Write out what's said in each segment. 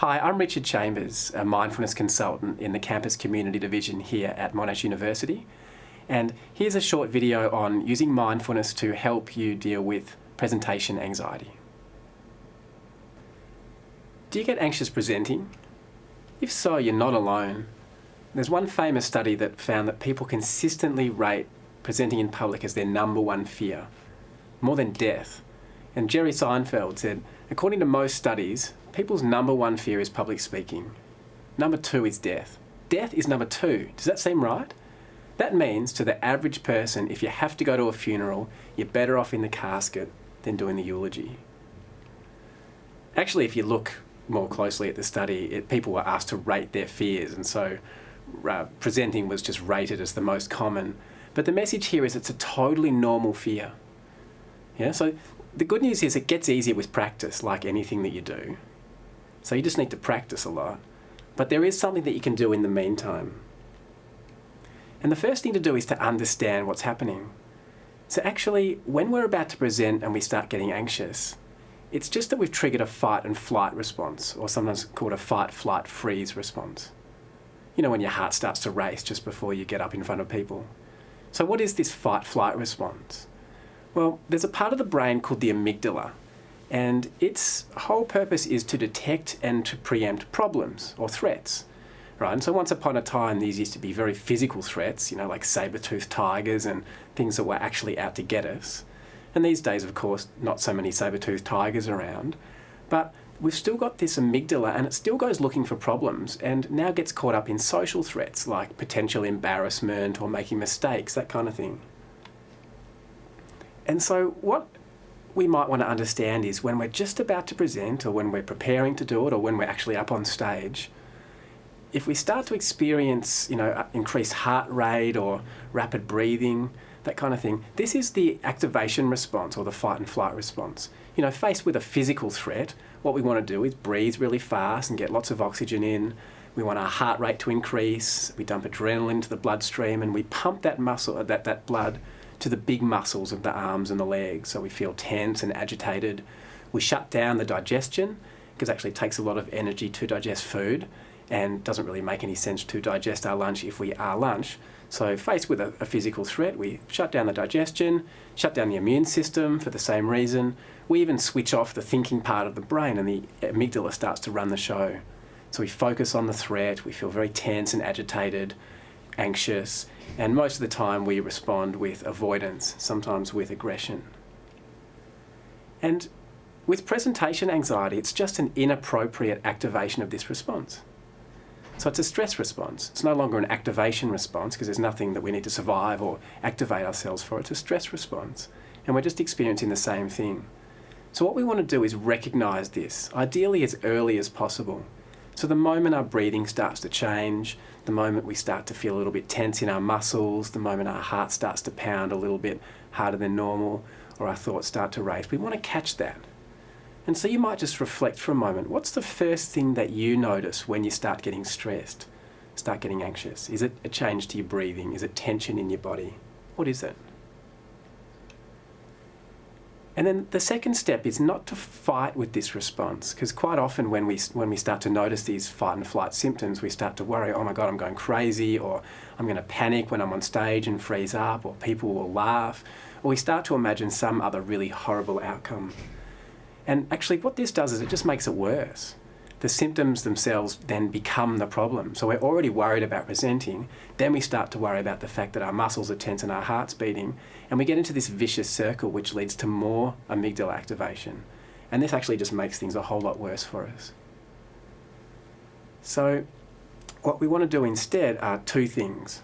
Hi, I'm Richard Chambers, a mindfulness consultant in the Campus Community Division here at Monash University. And here's a short video on using mindfulness to help you deal with presentation anxiety. Do you get anxious presenting? If so, you're not alone. There's one famous study that found that people consistently rate presenting in public as their number one fear, more than death. And Jerry Seinfeld said, according to most studies, people's number one fear is public speaking. Number two is death. Death is number two. Does that seem right? That means to the average person, if you have to go to a funeral, you're better off in the casket than doing the eulogy. Actually, if you look more closely at the study, people were asked to rate their fears, and so presenting was just rated as the most common. But the message here is it's a totally normal fear. Yeah, so the good news is it gets easier with practice, like anything that you do. So you just need to practice a lot. But there is something that you can do in the meantime. And the first thing to do is to understand what's happening. So actually, when we're about to present and we start getting anxious, it's just that we've triggered a fight and flight response, or sometimes called a fight, flight, freeze response. You know, when your heart starts to race just before you get up in front of people. So what is this fight, flight response? Well, there's a part of the brain called the amygdala, and its whole purpose is to detect and to preempt problems or threats, right? And so once upon a time, these used to be very physical threats, you know, like saber-toothed tigers and things that were actually out to get us. And these days, of course, not so many saber-toothed tigers around, but we've still got this amygdala and it still goes looking for problems and now gets caught up in social threats like potential embarrassment or making mistakes, that kind of thing. And so what we might want to understand is when we're just about to present, or when we're preparing to do it, or when we're actually up on stage, if we start to experience, increased heart rate or rapid breathing, that kind of thing, this is the activation response or the fight and flight response. You know, faced with a physical threat, what we want to do is breathe really fast and get lots of oxygen in. We want our heart rate to increase. We dump adrenaline into the bloodstream and we pump that muscle, that blood to the big muscles of the arms and the legs, so we feel tense and agitated. We shut down the digestion, because actually it takes a lot of energy to digest food, and doesn't really make any sense to digest our lunch if we are lunch. So faced with a physical threat, we shut down the digestion, shut down the immune system for the same reason. We even switch off the thinking part of the brain and the amygdala starts to run the show. So we focus on the threat, we feel very tense and agitated, anxious, and most of the time we respond with avoidance, sometimes with aggression. And with presentation anxiety, it's just an inappropriate activation of this response. So it's a stress response. It's no longer an activation response because there's nothing that we need to survive or activate ourselves for. It's a stress response. And we're just experiencing the same thing. So what we want to do is recognize this, ideally as early as possible. So the moment our breathing starts to change, the moment we start to feel a little bit tense in our muscles, the moment our heart starts to pound a little bit harder than normal, or our thoughts start to race, we want to catch that. And so you might just reflect for a moment. What's the first thing that you notice when you start getting stressed, start getting anxious? Is it a change to your breathing? Is it tension in your body? What is it? And then the second step is not to fight with this response, because quite often when we start to notice these fight and flight symptoms, we start to worry, oh my God, I'm going crazy, or I'm going to panic when I'm on stage and freeze up, or people will laugh, or we start to imagine some other really horrible outcome. And actually what this does is it just makes it worse. The symptoms themselves then become the problem. So we're already worried about presenting, then we start to worry about the fact that our muscles are tense and our heart's beating, and we get into this vicious circle which leads to more amygdala activation. And this actually just makes things a whole lot worse for us. So what we want to do instead are two things.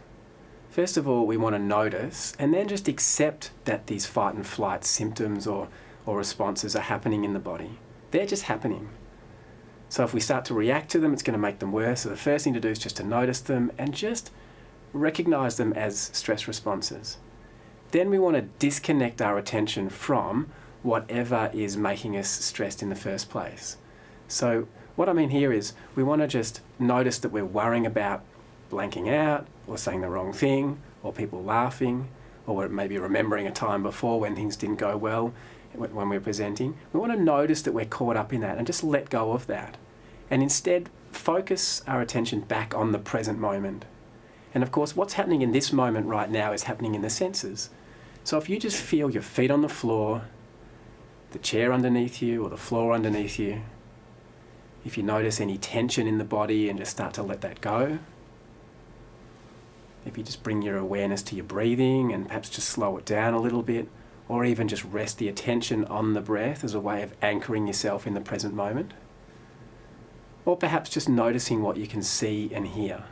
First of all, we want to notice and then just accept that these fight and flight symptoms or responses are happening in the body. They're just happening. So if we start to react to them, it's going to make them worse. So the first thing to do is just to notice them and just recognize them as stress responses. Then we want to disconnect our attention from whatever is making us stressed in the first place. So what I mean here is we want to just notice that we're worrying about blanking out or saying the wrong thing or people laughing, or we're maybe remembering a time before when things didn't go well when we're presenting. We want to notice that we're caught up in that and just let go of that. and instead focus our attention back on the present moment. And of course, what's happening in this moment right now is happening in the senses. So if you just feel your feet on the floor, the chair underneath you or the floor underneath you, if you notice any tension in the body and just start to let that go, if you just bring your awareness to your breathing and perhaps just slow it down a little bit, or even just rest the attention on the breath as a way of anchoring yourself in the present moment, or perhaps just noticing what you can see and hear.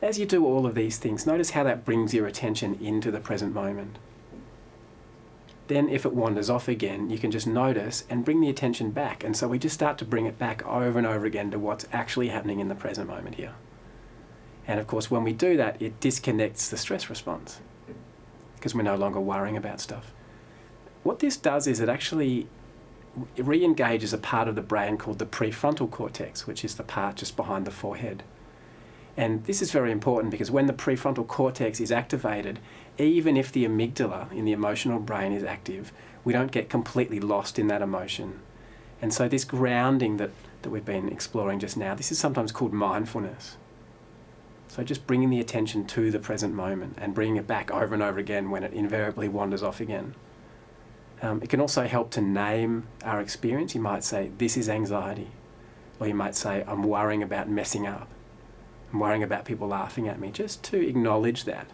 As you do all of these things, notice how that brings your attention into the present moment. Then if it wanders off again, you can just notice and bring the attention back. And so we just start to bring it back over and over again to what's actually happening in the present moment here. And of course, when we do that, it disconnects the stress response because we're no longer worrying about stuff. What this does is it actually re-engages a part of the brain called the prefrontal cortex, which is the part just behind the forehead. And this is very important because when the prefrontal cortex is activated, even if the amygdala in the emotional brain is active, we don't get completely lost in that emotion. And so this grounding that we've been exploring just now, this is sometimes called mindfulness. So just bringing the attention to the present moment and bringing it back over and over again when it invariably wanders off again. It can also help to name our experience. You might say, this is anxiety. Or you might say, I'm worrying about messing up. I'm worrying about people laughing at me, just to acknowledge that.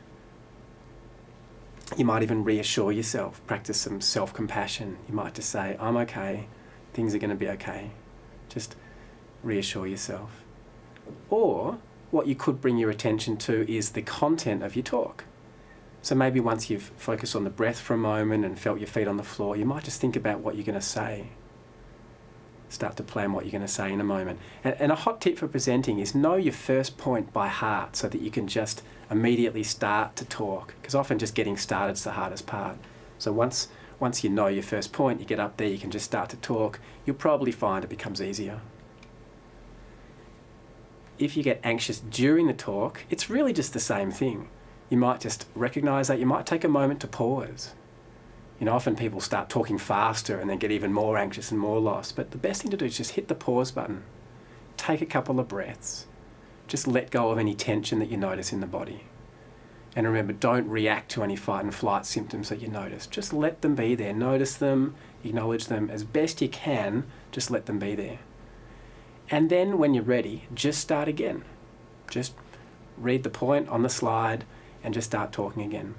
You might even reassure yourself, practice some self-compassion. You might just say, I'm okay, things are going to be okay. Just reassure yourself. Or what you could bring your attention to is the content of your talk. So maybe once you've focused on the breath for a moment and felt your feet on the floor, you might just think about what you're going to say. Start to plan what you're going to say in a moment. And a hot tip for presenting is know your first point by heart so that you can just immediately start to talk, because often just getting started is the hardest part. So once you know your first point, you get up there, you can just start to talk. You'll probably find it becomes easier. If you get anxious during the talk, it's really just the same thing. You might just recognize that. You might take a moment to pause. You know, often people start talking faster and then get even more anxious and more lost. But the best thing to do is just hit the pause button. Take a couple of breaths. Just let go of any tension that you notice in the body. And remember, don't react to any fight and flight symptoms that you notice. Just let them be there. Notice them, acknowledge them as best you can. Just let them be there. And then when you're ready, just start again. Just read the point on the slide and just start talking again.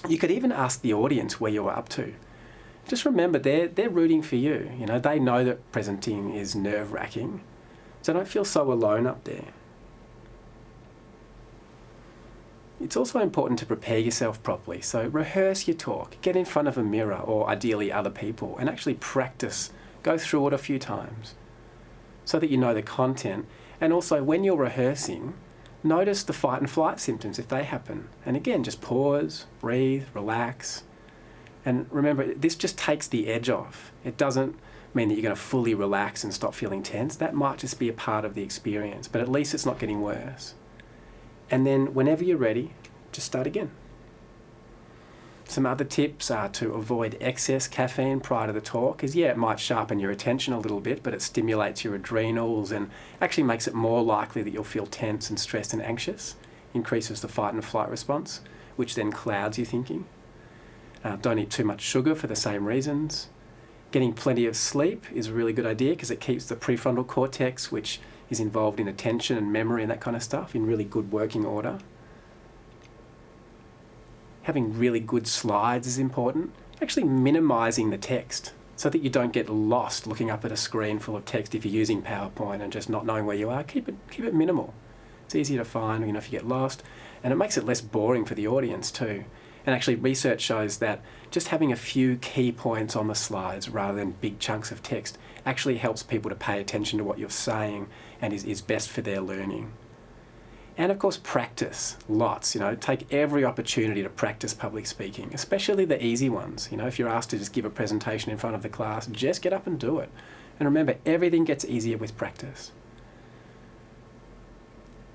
You could even ask the audience where you're up to. Just remember, they're rooting for you. You know, they know that presenting is nerve-wracking, so don't feel so alone up there. It's also important to prepare yourself properly. So rehearse your talk, get in front of a mirror or ideally other people and actually practice. Go through it a few times so that you know the content. And also when you're rehearsing, notice the fight and flight symptoms if they happen. And again, just pause, breathe, relax. And remember, this just takes the edge off. It doesn't mean that you're going to fully relax and stop feeling tense. That might just be a part of the experience, but at least it's not getting worse. And then whenever you're ready, just start again. Some other tips are to avoid excess caffeine prior to the talk, because it might sharpen your attention a little bit, but it stimulates your adrenals and actually makes it more likely that you'll feel tense and stressed and anxious, increases the fight and flight response, which then clouds your thinking. Don't eat too much sugar for the same reasons. Getting plenty of sleep is a really good idea because it keeps the prefrontal cortex, which is involved in attention and memory and that kind of stuff, in really good working order. Having really good slides is important. Actually minimizing the text so that you don't get lost looking up at a screen full of text if you're using PowerPoint and just not knowing where you are. Keep it minimal. It's easy to find, if you get lost, and it makes it less boring for the audience too. And actually research shows that just having a few key points on the slides rather than big chunks of text actually helps people to pay attention to what you're saying and is best for their learning. And of course, practice lots. Take every opportunity to practice public speaking, especially the easy ones. If you're asked to just give a presentation in front of the class, just get up and do it. And remember, everything gets easier with practice.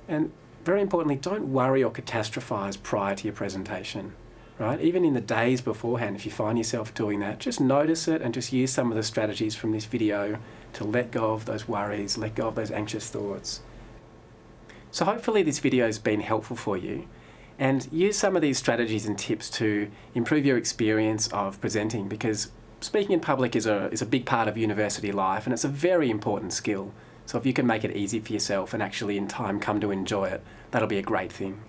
And very importantly, don't worry or catastrophize prior to your presentation, right? Even in the days beforehand, if you find yourself doing that, just notice it and just use some of the strategies from this video to let go of those worries, let go of those anxious thoughts. So hopefully this video has been helpful for you, and use some of these strategies and tips to improve your experience of presenting, because speaking in public is a big part of university life, and it's a very important skill. So if you can make it easy for yourself and actually in time come to enjoy it, that'll be a great thing.